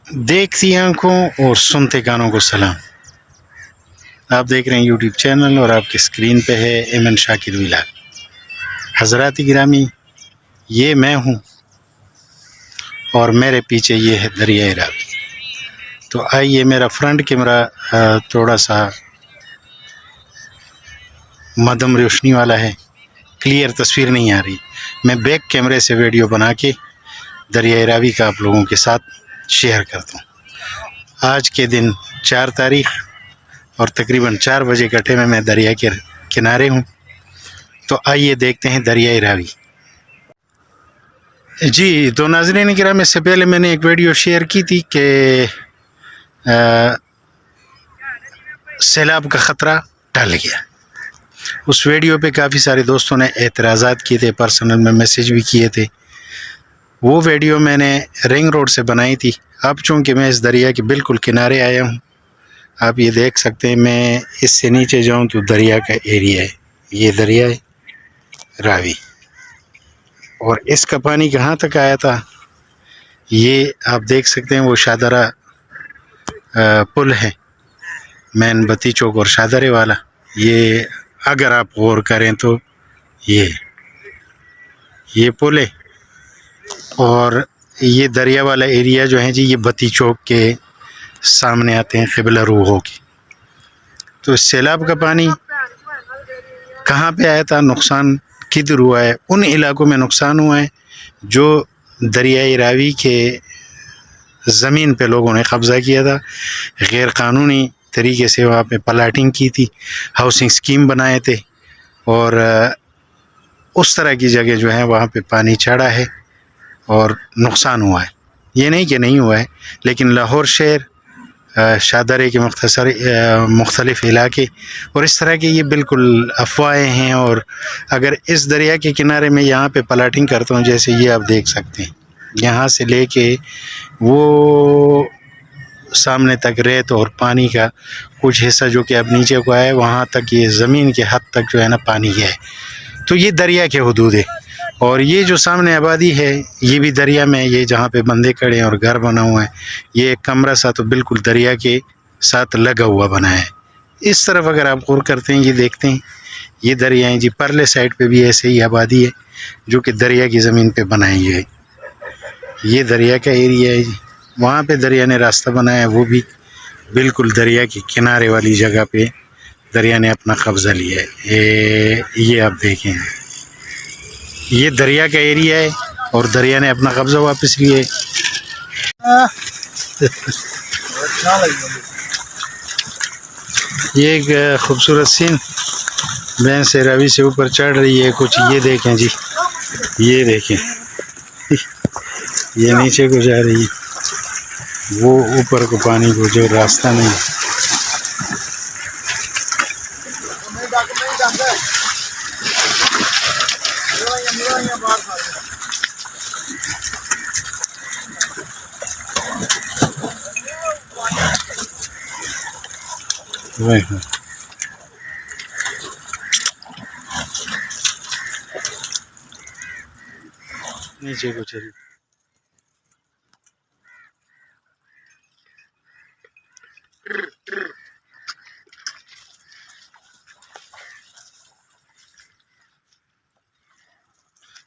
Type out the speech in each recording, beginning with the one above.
دیکھتی آنکھوں اور سنتے کانوں کو سلام. آپ دیکھ رہے ہیں یوٹیوب چینل اور آپ کی اسکرین پہ ہے ایمن شاکر ولاگ. حضرات گرامی، یہ میں ہوں اور میرے پیچھے یہ ہے دریائے راوی. تو آئیے، میرا فرنٹ کیمرہ تھوڑا سا مدھم روشنی والا ہے، کلیئر تصویر نہیں آ رہی. میں بیک کیمرے سے ویڈیو بنا کے دریائے راوی کا آپ لوگوں کے ساتھ شیئر کرتا ہوں. آج کے دن 4 تاریخ اور تقریباً 4 بجے کا ٹائم میں دریا کے کنارے ہوں. تو آئیے دیکھتے ہیں دریائے راوی. جی تو ناظرین کرام، اس سے پہلے میں نے ایک ویڈیو شیئر کی تھی کہ سیلاب کا خطرہ ٹل گیا. اس ویڈیو پہ کافی سارے دوستوں نے اعتراضات کیے تھے، پرسنل میں میسیج بھی کیے تھے. وہ ویڈیو میں نے رنگ روڈ سے بنائی تھی. اب چونکہ میں اس دریا کے بالکل کنارے آیا ہوں، آپ یہ دیکھ سکتے ہیں. میں اس سے نیچے جاؤں تو دریا کا ایریا ہے، یہ دریا ہے راوی. اور اس کا پانی کہاں تک آیا تھا یہ آپ دیکھ سکتے ہیں. وہ شادرہ پل ہے، مین بتی چوک اور شادرے والا. یہ اگر آپ غور کریں تو یہ پل ہے. اور یہ دریا والا ایریا جو ہے جی، یہ بتی چوک کے سامنے آتے ہیں، قبلہ رو ہو کے. تو سیلاب کا پانی کہاں پہ آیا تھا، نقصان کدھر ہوا ہے؟ ان علاقوں میں نقصان ہوا ہے جو دریائے راوی کے زمین پہ لوگوں نے قبضہ کیا تھا، غیر قانونی طریقے سے وہاں پہ پلاٹنگ کی تھی، ہاؤسنگ سکیم بنائے تھے، اور اس طرح کی جگہ جو ہے وہاں پہ پانی چڑھا ہے اور نقصان ہوا ہے. یہ نہیں کہ نہیں ہوا ہے، لیکن لاہور شہر، شادرے کے مختلف علاقے اور اس طرح کے یہ بالکل افواہیں ہیں. اور اگر اس دریا کے کنارے میں یہاں پہ پلاٹنگ کرتا ہوں، جیسے یہ آپ دیکھ سکتے ہیں، یہاں سے لے کے وہ سامنے تک ریت اور پانی کا کچھ حصہ جو کہ اب نیچے کو آیا ہے، وہاں تک یہ زمین کے حد تک جو ہے نا پانی ہے. تو یہ دریا کے حدود ہے. اور یہ جو سامنے آبادی ہے یہ بھی دریا میں، یہ جہاں پہ بندے کھڑے ہیں اور گھر بنا ہوا ہے، یہ ایک کمرہ سا تو بالکل دریا کے ساتھ لگا ہوا بنا ہے. اس طرف اگر آپ غور کرتے ہیں، یہ دیکھتے ہیں یہ دریا ہیں جی. پرلے سائڈ پہ بھی ایسے ہی آبادی ہے جو کہ دریا کی زمین پہ بنائی ہے. یہ دریا کا ایریا ہے جی. وہاں پہ دریا نے راستہ بنایا ہے، وہ بھی بالکل دریا کے کنارے والی جگہ پہ دریا نے اپنا قبضہ لیا ہے. یہ آپ دیکھیں، یہ دریا کا ایریا ہے اور دریا نے اپنا قبضہ واپس لیا ہے. یہ ایک خوبصورت سین، بھینس راوی سے اوپر چڑھ رہی ہے کچھ. یہ دیکھیں جی، یہ دیکھیں، یہ نیچے کو جا رہی ہے، وہ اوپر کو پانی کو جو راستہ نہیں. نیچے کو چلی.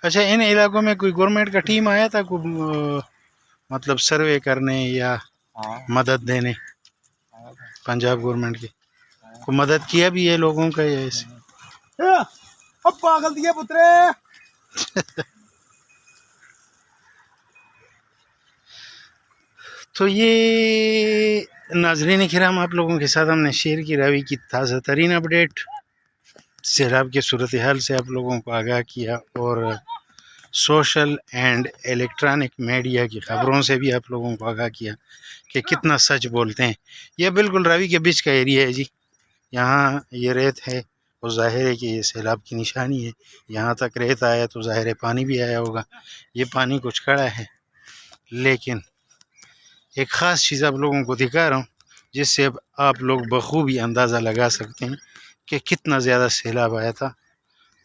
اچھا، ان علاقوں میں کوئی گورنمنٹ کا ٹیم آیا تھا کوئی مطلب سروے کرنے یا مدد دینے؟ پنجاب گورنمنٹ کی کو مدد کیا بھی ہے لوگوں کا یا ایسے؟ اب پاگل دیا پترے. تو یہ ناظرین کرام، آپ لوگوں کے ساتھ ہم نے شیئر کی راوی کی تازہ ترین اپڈیٹ. سیلاب کے صورتحال سے آپ لوگوں کو آگاہ کیا اور سوشل اینڈ الیکٹرانک میڈیا کی خبروں سے بھی آپ لوگوں کو آگاہ کیا کہ کتنا سچ بولتے ہیں. یہ بالکل راوی کے بیچ کا ایریا ہے جی. یہاں یہ ریت ہے، اور ظاہر ہے کہ یہ سیلاب کی نشانی ہے. یہاں تک ریت آیا تو ظاہر ہے پانی بھی آیا ہوگا. یہ پانی کچھ کھڑا ہے، لیکن ایک خاص چیز آپ لوگوں کو دکھا رہا ہوں جس سے اب آپ لوگ بخوبی اندازہ لگا سکتے ہیں کہ کتنا زیادہ سیلاب آیا تھا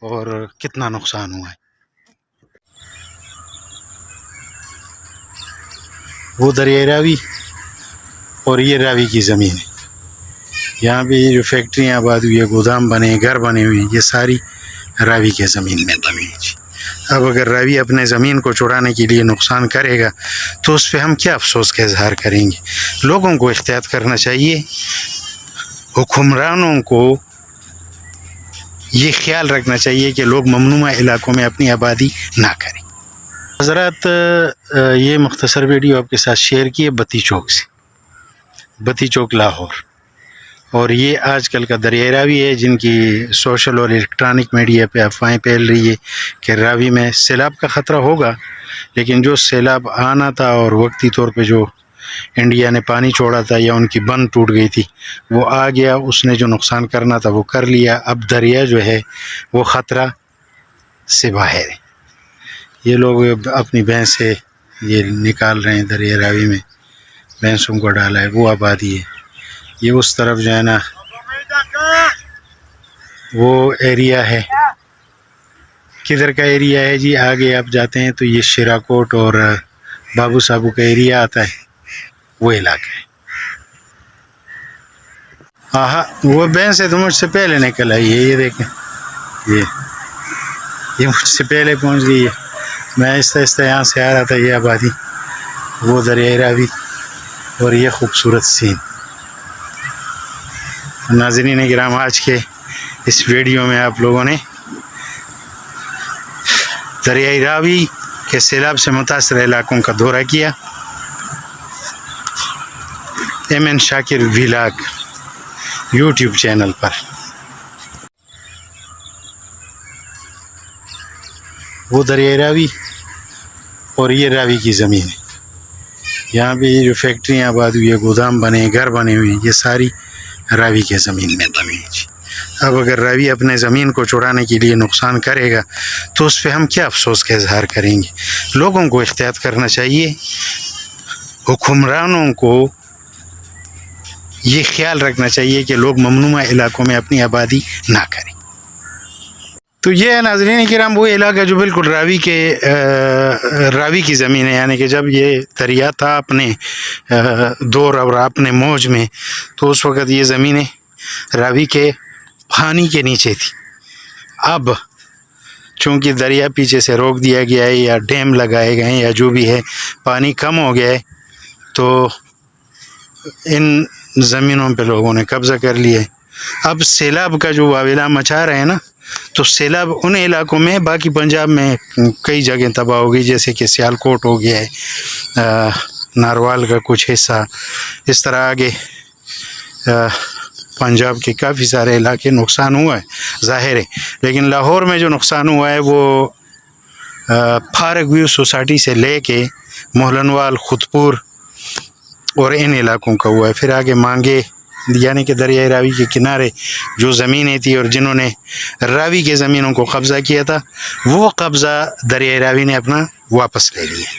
اور کتنا نقصان ہوا ہے. وہ دریائے راوی اور یہ راوی کی زمین ہے. یہاں پہ یہ جو فیکٹریاں آباد ہوئی ہے، گودام بنے، گھر بنے ہوئے ہیں، یہ ساری راوی کے زمین میں بنی ہے. اب اگر راوی اپنے زمین کو چھڑانے کے لیے نقصان کرے گا تو اس پہ ہم کیا افسوس کا اظہار کریں گے. لوگوں کو احتیاط کرنا چاہیے، حکمرانوں کو یہ خیال رکھنا چاہیے کہ لوگ ممنوعہ علاقوں میں اپنی آبادی نہ کریں. حضرات، یہ مختصر ویڈیو آپ کے ساتھ شیئر کی ہے بتی چوک سے، بتی چوک لاہور. اور یہ آج کل کا دریائے راوی ہے جن کی سوشل اور الیکٹرانک میڈیا پہ افواہیں پھیل رہی ہے کہ راوی میں سیلاب کا خطرہ ہوگا، لیکن جو سیلاب آنا تھا اور وقتی طور پہ جو انڈیا نے پانی چھوڑا تھا یا ان کی بند ٹوٹ گئی تھی وہ آ گیا، اس نے جو نقصان کرنا تھا وہ کر لیا. اب دریا جو ہے وہ خطرہ سے باہر ہے. یہ لوگ اپنی بھینس سے یہ نکال رہے ہیں، دریا راوی میں بھینسوں کو ڈالا ہے، وہ آبادی ہے. یہ اس طرف جو ہے نا وہ ایریا ہے. کدھر کا ایریا ہے جی؟ آگے آپ جاتے ہیں تو یہ شیراکوٹ اور بابو صابو کا ایریا آتا ہے، وہ علاقہ ہے. ہاں، وہ بھینس ہے تو مجھ سے پہلے نکل آئی ہے. یہ دیکھیں، یہ مجھ سے پہلے پہنچ گئی ہے. میں آہستہ آہستہ یہاں سے آ رہا تھا. یہ آبادی، وہ دریائے راوی اور یہ خوبصورت سین. ناظرین کرام، آج کے اس ویڈیو میں آپ لوگوں نے دریائے راوی کے سیلاب سے متاثرہ علاقوں کا دورہ کیا. ایم این شاکر ویلاگ یوٹیوب چینل پر. وہ دریائے راوی اور یہ راوی کی زمین ہے. یہاں پہ یہ جو فیکٹریاں آباد ہوئی ہے، گودام بنے، گھر بنے ہوئے ہیں، یہ ساری راوی کے زمین میں بنی ہے. اب اگر راوی اپنے زمین کو چھڑانے کے لیے نقصان کرے گا تو اس پہ ہم کیا افسوس کا اظہار کریں گے. لوگوں کو احتیاط کرنا چاہیے، حکمرانوں کو یہ خیال رکھنا چاہیے کہ لوگ ممنوعہ علاقوں میں اپنی آبادی نہ کریں. تو یہ ہے ناظرین کرام وہ علاقہ جو بالکل راوی کی زمین ہے. یعنی کہ جب یہ دریا تھا اپنے دور اور اپنے موج میں تو اس وقت یہ زمینیں راوی کے پانی کے نیچے تھی. اب چونکہ دریا پیچھے سے روک دیا گیا ہے یا ڈیم لگائے گئے ہیں یا جو بھی ہے، پانی کم ہو گیا ہے تو ان زمینوں پہ لوگوں نے قبضہ کر لیا ہے. اب سیلاب کا جو واویلا مچا رہے ہیں نا، تو سیلاب ان علاقوں میں، باقی پنجاب میں کئی جگہیں تباہ ہو گئی، جیسے کہ سیالکوٹ ہو گیا ہے، ناروال کا کچھ حصہ، اس طرح آگے پنجاب کے کافی سارے علاقے نقصان ہوا ہے ظاہر ہے. لیکن لاہور میں جو نقصان ہوا ہے وہ فارغ ویو سوسائٹی سے لے کے محلنوال، خودپور اور ان علاقوں کا ہوا ہے. پھر آگے مانگے، یعنی کہ دریائے راوی کے کنارے جو زمینیں تھیں اور جنہوں نے راوی کے زمینوں کو قبضہ کیا تھا، وہ قبضہ دریائے راوی نے اپنا واپس لے لیا.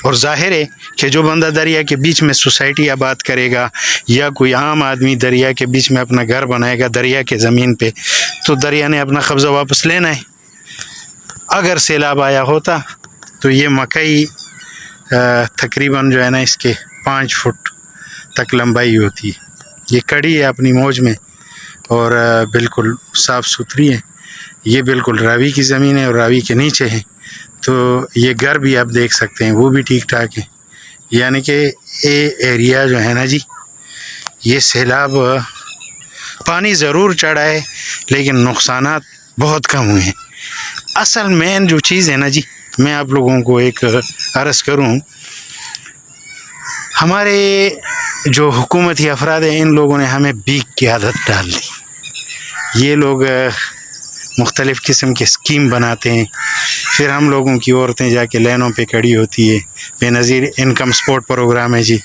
اور ظاہر ہے کہ جو بندہ دریا کے بیچ میں سوسائٹی آباد کرے گا یا کوئی عام آدمی دریا کے بیچ میں اپنا گھر بنائے گا دریا کے زمین پہ، تو دریا نے اپنا قبضہ واپس لینا ہے. اگر سیلاب آیا ہوتا تو یہ مکئی تقریباً جو ہے نا اس کے 5 فٹ تک لمبائی ہوتی ہے. یہ کڑی ہے اپنی موج میں اور بالکل صاف ستھری ہے. یہ بالکل راوی کی زمین ہے اور راوی کے نیچے ہے. تو یہ گھر بھی آپ دیکھ سکتے ہیں، وہ بھی ٹھیک ٹھاک ہے. یعنی کہ یہ ایریا جو ہے نا جی، یہ سیلاب پانی ضرور چڑھا ہے لیکن نقصانات بہت کم ہوئے ہیں. اصل مین جو چیز ہے نا جی، میں آپ لوگوں کو ایک عرض کروں، ہمارے جو حکومتی افراد ہیں ان لوگوں نے ہمیں بیک کی عادت ڈال دی. یہ لوگ مختلف قسم کے اسکیم بناتے ہیں، پھر ہم لوگوں کی عورتیں جا کے لائنوں پہ کھڑی ہوتی ہے. بے نظیر انکم سپورٹ پروگرام ہے جی،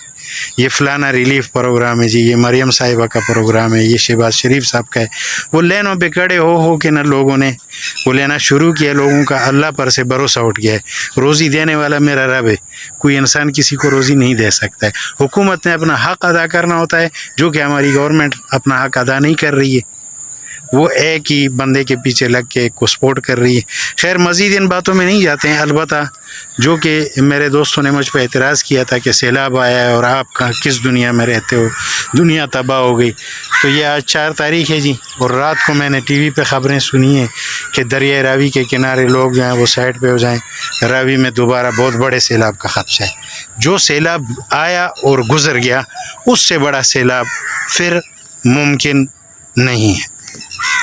یہ فلانا ریلیف پروگرام ہے جی، یہ مریم صاحبہ کا پروگرام ہے، یہ شہباز شریف صاحب کا ہے. وہ لائنوں پہ کھڑے ہو کے نہ لوگوں نے وہ لینا شروع کیا. لوگوں کا اللہ پر سے بھروسہ اٹھ گیا ہے. روزی دینے والا میرا رب ہے، کوئی انسان کسی کو روزی نہیں دے سکتا ہے. حکومت نے اپنا حق ادا کرنا ہوتا ہے، جو کہ ہماری گورنمنٹ اپنا حق ادا نہیں کر رہی ہے. وہ ایک ہی بندے کے پیچھے لگ کے کو سپورٹ کر رہی ہے. خیر مزید ان باتوں میں نہیں جاتے ہیں. البتہ جو کہ میرے دوستوں نے مجھ پہ اعتراض کیا تھا کہ سیلاب آیا ہے اور آپ کس دنیا میں رہتے ہو, دنیا تباہ ہو گئی. تو یہ آج 4 تاریخ ہے جی, اور رات کو میں نے ٹی وی پہ خبریں سنی ہیں کہ دریائے راوی کے کنارے لوگ جو ہیں وہ سائڈ پہ ہو جائیں. راوی میں دوبارہ بہت بڑے سیلاب کا خدشہ ہے. جو سیلاب آیا اور گزر گیا اس سے بڑا سیلاب پھر ممکن نہیں ہے.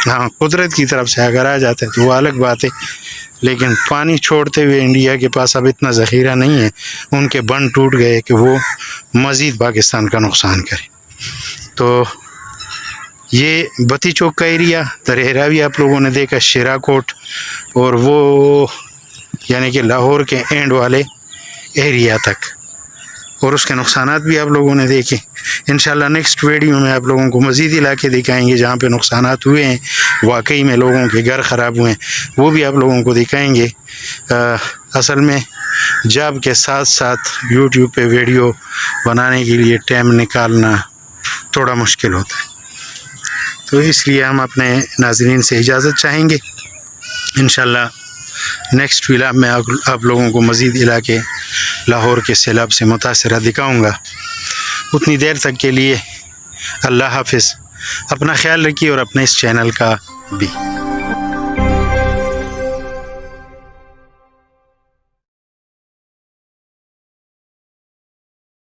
ہاں قدرت کی طرف سے اگر آ جاتا ہے تو وہ الگ بات ہے, لیکن پانی چھوڑتے ہوئے انڈیا کے پاس اب اتنا ذخیرہ نہیں ہے. ان کے بند ٹوٹ گئے کہ وہ مزید پاکستان کا نقصان کرے. تو یہ بتی چوک کا ایریا, دریائے راوی آپ لوگوں نے دیکھا, شیرا کوٹ, اور وہ یعنی کہ لاہور کے اینڈ والے ایریا تک, اور اس کے نقصانات بھی آپ لوگوں نے دیکھے. انشاءاللہ نیکسٹ ویڈیو میں آپ لوگوں کو مزید علاقے دکھائیں گے جہاں پہ نقصانات ہوئے ہیں, واقعی میں لوگوں کے گھر خراب ہوئے ہیں, وہ بھی آپ لوگوں کو دکھائیں گے. اصل میں جاب کے ساتھ ساتھ یوٹیوب پہ ویڈیو بنانے کے لیے ٹائم نکالنا تھوڑا مشکل ہوتا ہے, تو اس لیے ہم اپنے ناظرین سے اجازت چاہیں گے. انشاءاللہ نیکسٹ ویلاگ میں آپ لوگوں کو مزید علاقے لاہور کے سیلاب سے متاثرہ دکھاؤں گا. اتنی دیر تک کے لیے اللہ حافظ. اپنا خیال رکھیے اور اپنے اس چینل کا بھی.